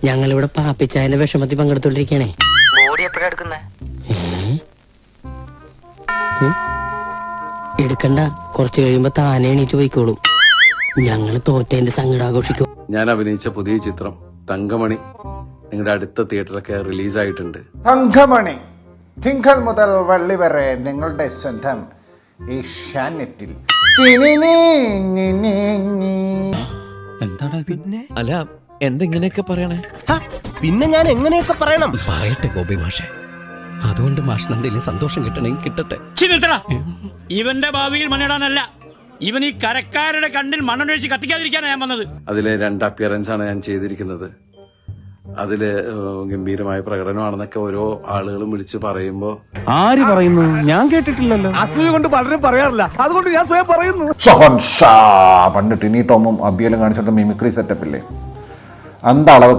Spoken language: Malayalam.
ഞങ്ങളിവിടെ പാപ്പിച്ചായന്റെ വിഷമത്തിൽ പങ്കെടുത്തോണ്ടിരിക്കണേ. ബോഡി എപ്പോഴാ എടുക്കുന്നേ? എടുക്കണ്ട, കുറച്ച് കഴിയുമ്പോ താനെ എണീറ്റ് പോയിക്കോളും. ഞങ്ങള് തോറ്റേന്റെ സങ്കടം ആഘോഷിക്കും. ഞാൻ അഭിനയിച്ച പുതിയ ചിത്രം തങ്കമണി നിങ്ങളുടെ അടുത്ത തിയേറ്ററിലൊക്കെ റിലീസായിട്ടുണ്ട്. തങ്കമണി തിങ്കൾ മുതൽ വെള്ളി വരെ നിങ്ങളുടെ സ്വന്തം ഏഷ്യാനെറ്റിൽ. അല്ല എന്തെങ്ങനെയൊക്കെ പറയണേ? പിന്നെ ഞാൻ എങ്ങനെയൊക്കെ പറയണം? പറയട്ടെ ഗോപി മാഷെ, അതുകൊണ്ട് മാഷിന് എന്തെങ്കിലും സന്തോഷം കിട്ടണമെങ്കിൽ കിട്ടട്ടെ. ഇവന്റെ ഭാവിയിൽ മണ്ണിടാനല്ല, ഇവൻ ഈ കരക്കാരുടെ കണ്ണിൽ മണ്ണൊഴിച്ച് കത്തിക്കാതിരിക്കാനാണ് ഞാൻ വന്നത്. അതിലെ 2 അപ്പിയറൻസ് ആണ് ഞാൻ ചെയ്തിരിക്കുന്നത്. അതില് ഗംഭീരമായ പ്രകടനമാണെന്നൊക്കെ ഓരോ ആളുകളും വിളിച്ച് പറയുമ്പോ ആര് പറയുന്നു? ഞാൻ കേട്ടിട്ടില്ലല്ലോ. അസൂയ കൊണ്ട് പലരും പറയാറില്ല, അതുകൊണ്ട് ഞാൻ സ്വയം പറയുന്നു. പണ്ട് ടിനി ടോമും അബിയലും കാണിച്ചിട്ട് മിമിക്രി സെറ്റപ്പ് ഇല്ലേ, അന്ത അളവ്